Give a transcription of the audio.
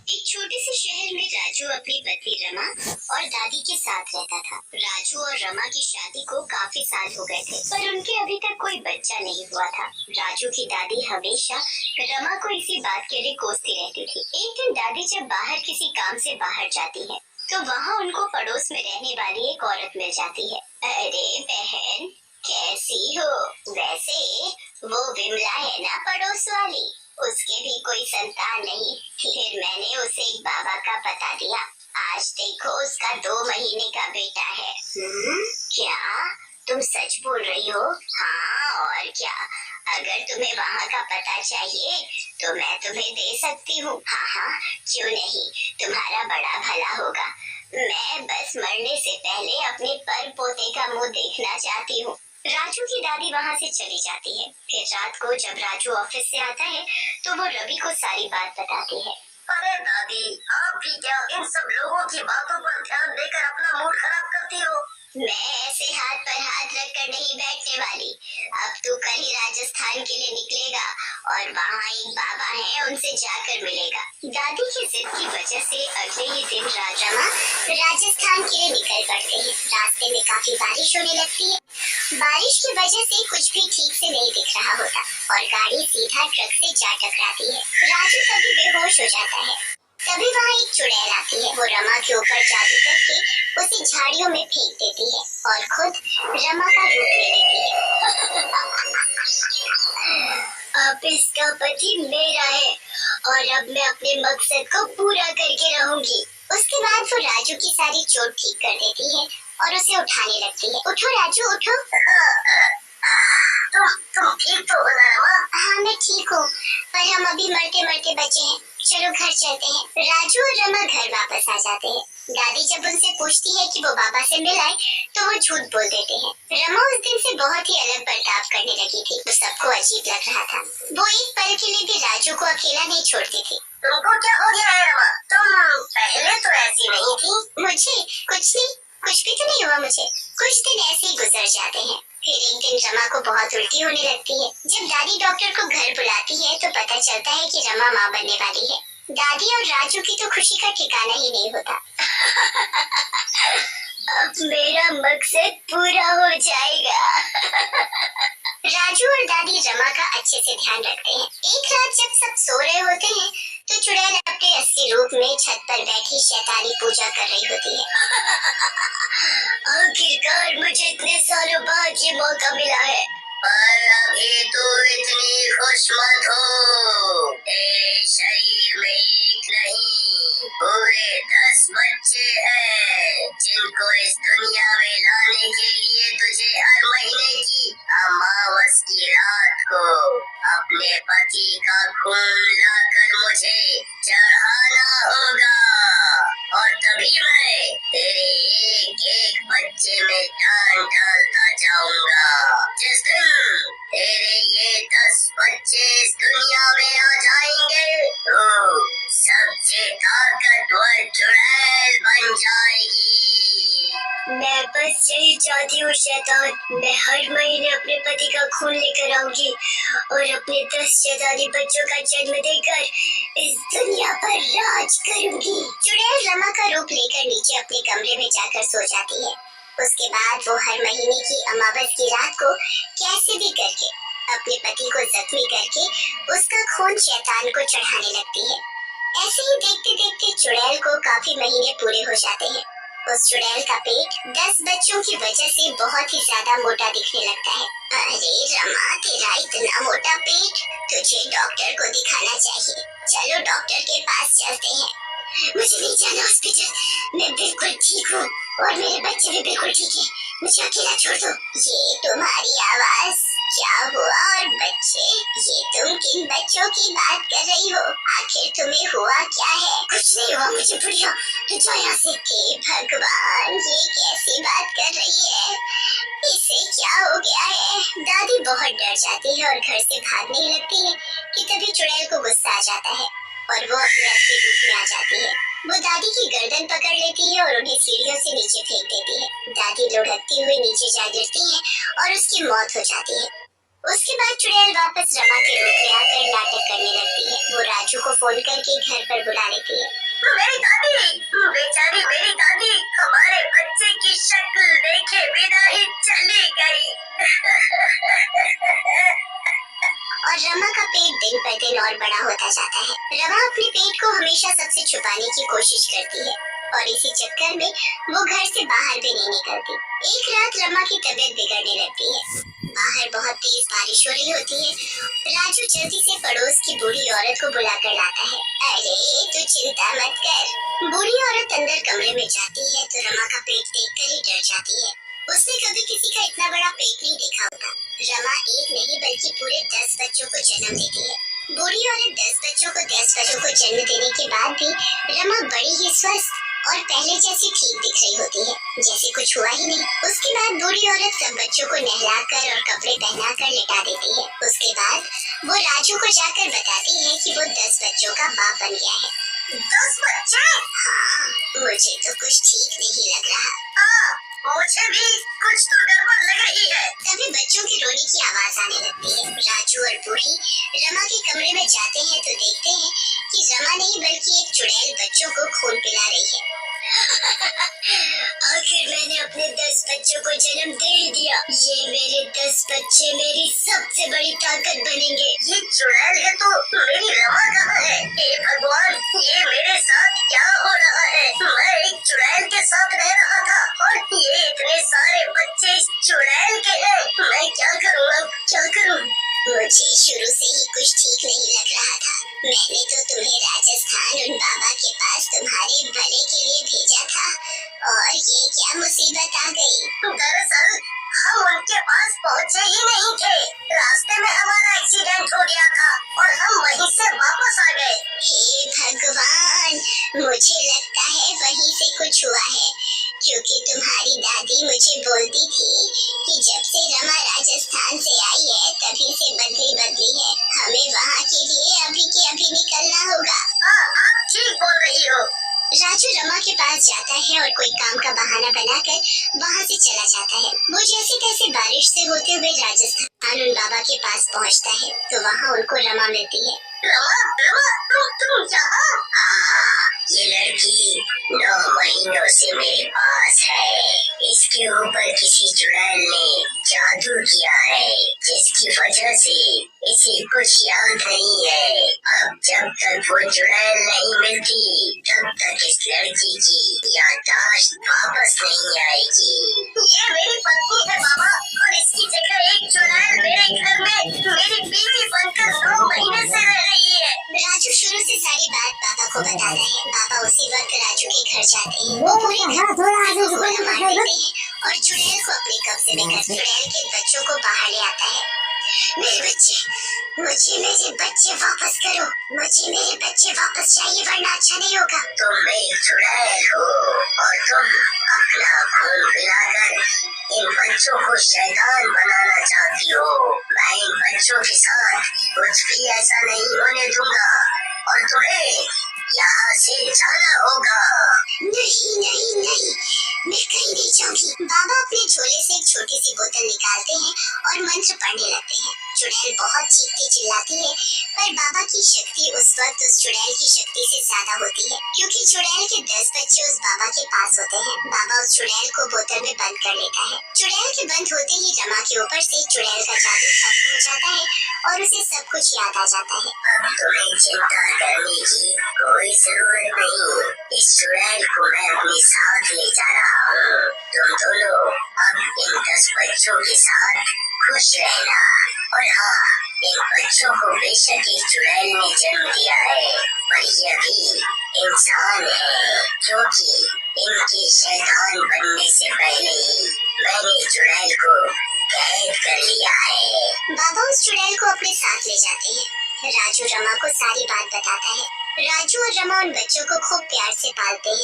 एक छोटे से शहर में राजू अपनी पत्नी रमा और दादी के साथ रहता था। राजू और रमा की शादी को काफी साल हो गए थे, पर उनके अभी तक कोई बच्चा नहीं हुआ था। राजू की दादी हमेशा रमा को इसी बात के लिए कोसती रहती थी। एक दिन दादी जब बाहर किसी काम से बाहर जाती है, तो वहाँ उनको पड़ोस में रहने वाली एक औरत मिल जाती है। अरे बहन, कैसी हो? वैसे वो विमला है ना, पड़ोस वाली, उसके भी कोई संतान नहीं थी। फिर मैंने उसे एक बाबा का पता दिया। आज देखो उसका 2 महीने का बेटा है। क्या तुम सच बोल रही हो? हाँ और क्या, अगर तुम्हें वहाँ का पता चाहिए तो मैं तुम्हें दे सकती हूँ। हाँ हाँ, क्यों नहीं, तुम्हारा बड़ा भला होगा। मैं बस मरने से पहले अपने पर पोते का मुंह देखना चाहती हूँ। राजू की दादी वहाँ से चली जाती है। फिर रात को जब राजू ऑफिस से आता है तो वो रवि को सारी बात बताती है। अरे दादी, आप भी क्या इन सब लोगों की बातों पर ध्यान देकर अपना मूड खराब करती हो? मैं ऐसे हाथ पर हाथ रखकर नहीं बैठने वाली। अब तू कल ही राजस्थान के लिए निकलेगा और वहाँ एक बाबा है, उनसे जाकर मिलेगा। दादी की जिद की वजह से अगले ही दिन रमा राजस्थान के लिए निकल पड़ते हैं। रास्ते में काफी बारिश होने लगती है। बारिश की वजह से कुछ भी ठीक से नहीं दिख रहा होता और गाड़ी सीधा ट्रक से जा टकराती है। राजू तभी बेहोश हो जाता है। तभी वहाँ एक चुड़ैल आती है। वो रमा के ऊपर जादू करके उसे झाड़ियों में फेंक देती है और खुद रमा का रूप ले लेती है। अब इसका पति मेरा है और अब मैं अपने मकसद को पूरा करके रहूंगी। उसके बाद वो राजू की सारी चोट ठीक कर देती है और उसे उठाने लगती है। उठो राजू, उठो। तुम ठीक तो हो ना रमा? हाँ मैं ठीक हूँ, पर हम अभी मरते मरते बचे हैं। चलो घर चलते हैं। राजू और रमा घर वापस आ जाते हैं। दादी जब उनसे पूछती है कि वो बाबा से मिल आए तो वो झूठ बोल देते हैं। रमा उस दिन से बहुत ही अलग बर्ताव करने लगी थी। वो सबको अजीब लग रहा था। वो एक पल के लिए भी राजू को अकेला नहीं छोड़ती थी। तुमको क्या हो गया है रमा? तुम पहले तो ऐसी नहीं थी। मुझे कुछ नहीं, कुछ भी तो नहीं हुआ मुझे। कुछ दिन ऐसे ही गुजर जाते हैं। फिर एक दिन रमा को बहुत उल्टी होने लगती है। जब दादी डॉक्टर को घर बुलाती है तो पता चलता है कि रमा माँ बनने वाली है। दादी और राजू की तो खुशी का ठिकाना ही नहीं होता। अब मेरा मकसद पूरा हो जाएगा। राजू और दादी रमा का अच्छे से ध्यान रखते हैं। एक रात जब सब सो रहे होते हैं तो चुड़ैल अपने असली रूप में छत पर बैठी शैतानी पूजा कर रही होती है। आखिरकार मुझे इतने सालों बाद ये मौका मिला है। पर अभी तो इतनी खुश मत हो। तेरे शरीर में एक नहीं, पूरे 10 बच्चे हैं जिनको इस दुनिया में लाने के लिए तुझे हर महीने की अमावस की रात को अपने पति का खून लाकर मुझे चढ़ाना होगा और तभी मैं तेरे एक एक बच्चे में जान डालता जाऊंगा। जिस दिन तेरे ये 10 बच्चे इस दुनिया में आ जाएंगे तो सबसे ताकतवर चुड़ैल बन जाएगी। मैं बस यही चाहती हूँ शैतान। मैं हर महीने अपने पति का खून लेकर आऊंगी और अपने 10 शैतानी बच्चों का जन्म देकर इस दुनिया पर राज करूंगी। चुड़ैल रमा का रूप लेकर नीचे अपने कमरे में जाकर सो जाती है। उसके बाद वो हर महीने की अमावस की रात को कैसे भी करके अपने पति को जख्मी करके उसका खून शैतान को चढ़ाने लगती है। ऐसे ही देखते देखते चुड़ैल को काफी महीने पूरे हो जाते हैं। उस चुड़ैल का पेट 10 बच्चों की वजह से बहुत ही ज्यादा मोटा दिखने लगता है। अरे रमा, तेरा इतना मोटा पेट, तुझे डॉक्टर को दिखाना चाहिए। चलो डॉक्टर के पास चलते हैं। मुझे नहीं जाना हॉस्पिटल, मैं बिल्कुल ठीक हूँ और मेरे बच्चे भी बिल्कुल ठीक है। मुझे अकेला छोड़ दो। ये तुम्हारी आवाज, क्या हुआ? और बच्चे, ये तुम किन बच्चों की बात कर रही हो? आखिर तुम्हें हुआ क्या है? कुछ नहीं हुआ मुझे, बुढ़िया जाओ यहाँ से। हे भगवान, ये कैसी बात कर रही है? इसे क्या हो गया है? दादी बहुत डर जाती है और घर से भागने लगती है कि तभी चुड़ैल को गुस्सा आ जाता है और वो अपने असली रूप में आ जाती है। वो दादी की गर्दन पकड़ लेती है और उन्हें सीढ़ियों से नीचे फेंक देती है। दादी लुढ़कती हुई नीचे जा गिरती है और उसकी मौत हो जाती है। उसके बाद चुड़ैल वापस रमा के रूप में आकर नाटक करने लगती है। वो राजू को फोन करके घर पर बुला लेती है। मेरी दादी, बेचारी मेरी दादी हमारे बच्चे की शक्ल देखे बिना ही चली गई। और रमा का पेट दिन पर दिन और बड़ा होता जाता है। रमा अपने पेट को हमेशा सबसे छुपाने की कोशिश करती है और इसी चक्कर में वो घर से बाहर भी नहीं निकलती। एक रात रमा की तबीयत बिगड़ने लगती है। बाहर बहुत तेज बारिश हो रही होती है। राजू जल्दी से पड़ोस की बूढ़ी औरत को बुलाकर लाता है। अरे तू चिंता मत कर। बूढ़ी औरत अंदर कमरे में जाती है तो रमा का पेट देखकर ही डर जाती है। उसने कभी किसी का इतना बड़ा पेट नहीं देखा होता। रमा एक नहीं बल्कि पूरे 10 बच्चों को जन्म देती है। बूढ़ी औरत 10 बच्चों को जन्म देने के बाद भी रमा बड़ी ही स्वस्थ और पहले जैसी ठीक दिख रही होती है, जैसे कुछ हुआ ही नहीं। उसके बाद बूढ़ी औरत सब बच्चों को नहलाकर और कपड़े पहनाकर लिटा देती है। उसके बाद वो राजू को जाकर बताती है कि वो 10 बच्चों का बाप बन गया है। 10 बच्चे? हाँ, मुझे तो कुछ ठीक नहीं लग रहा। मुझे भी कुछ तो गड़बड़ लग रही है। तभी बच्चों की रोने की आवाज आने लगती है। राजू और बूढ़ी रमा के कमरे में जाते हैं तो देखते हैं कि रमा नहीं बल्कि एक चुड़ैल बच्चों को खून पिला रही है। आखिर मैंने अपने 10 बच्चों को जन्म दे ही दिया। ये मेरे 10 बच्चे मेरी सबसे बड़ी ताकत बनेंगे। ये चुड़ैल है तो मेरी रमा कहाँ है? हे भगवान, ये मेरे साथ क्या हो रहा है? मैं एक चुड़ैल के साथ रह रहा था और ये इतने सारे बच्चे इस चुड़ैल के हैं। मैं क्या करूँ अब, क्या करूँ? मुझे शुरू से ही कुछ ठीक नहीं लग रहा था। मैंने तो तुम्हें राजस्थान उन बाबा के पास तुम्हारे भले के लिए भेजा था और ये क्या मुसीबत आ गई। दरअसल हम उनके पास पहुँचे ही नहीं थे। रास्ते में हमारा एक्सीडेंट हो गया था और हम वहीं से वापस आ गए। हे भगवान, मुझे लगता है वहीं से कुछ हुआ है, क्योंकि तुम्हारी दादी मुझे बोलती थी कि जब से रमा राजस्थान से आई है तभी से बदली है। हमें वहाँ के लिए अभी के अभी निकलना होगा। आप ठीक बोल रही हो। राजू रमा के पास जाता है और कोई काम का बहाना बनाकर वहाँ से चला जाता है। वो जैसे तैसे बारिश से होते हुए राजस्थान उन बाबा के पास पहुँचता है तो वहाँ उनको रमा मिलती है। रमा, तुम यहाँ? ये लड़की 9 महीनों से मेरे पास है। इसके ऊपर किसी चुड़ैल ने जादू किया है, जिसकी वजह से इसे कुछ याद नहीं है। अब जब तक वो चुड़ैल नहीं मिलती तब तक इस लड़की की याददाश्त वापस नहीं आएगी। ये मेरी पत्नी है बाबा और इसकी जगह एक चुड़ैल मेरे घर में मेरी बीवी बनकर 9 महीने से रह रही है। राजू शुरू से सारी बात पापा को बताता है। पापा उसी वक्त राजू के घर जाते हैं। वो पूरे घर को मार देते हैं और चुड़ैल को अपने कब्जे में कर चुड़ैल के बच्चों को बाहर ले आता है। मेरे बच्चे, मुझे मेरे बच्चे वापस करो। मुझे मेरे बच्चे वापस चाहिए वरना अच्छा नहीं होगा। तुम एक चुड़ैल हो और तुम अपना खून पिलाकर इन बच्चों को शैतान बनाना चाहती हो। मैं इन बच्चों के साथ कुछ भी ऐसा नहीं होने दूंगा और तुम्हें यहाँ से जाना होगा। नहीं नहीं नहीं, मैं कहीं नहीं जाऊंगी। बाबा अपने झोले से एक छोटी सी बोतल निकालते हैं और मंत्र पढ़ने लगते हैं। चुड़ैल बहुत चीखती चिल्लाती है पर बाबा की शक्ति उस वक्त उस चुड़ैल की शक्ति से ज्यादा होती है, क्योंकि चुड़ैल के 10 बच्चे उस बाबा के पास होते हैं। बाबा उस चुड़ैल को बोतल में बंद कर लेता है। चुड़ैल के बंद होते ही रमा के ऊपर से चुड़ैल का जादू खत्म हो जाता है और उसे सब कुछ याद आ जाता है। अब तुम्हें चिंता करने की कोई जरूरत नहीं। इस चुड़ैल को मैं अपने साथ ले जा रहा हूँ। तुम दोनों अब इन 10 बच्चों के साथ खुश रहना। और हाँ, इन बच्चों को बेशक एक चुड़ैल ने जन्म दिया है पर ये अभी इंसान है, क्योंकि इनके शैतान बनने से पहले ही मैंने चुड़ैल को कैद कर लिया है। बाबा उस चुड़ैल को अपने साथ ले जाते हैं। राजू रमा को सारी बात बताता है। राजू और रमा उन बच्चों को खूब प्यार से पालते हैं।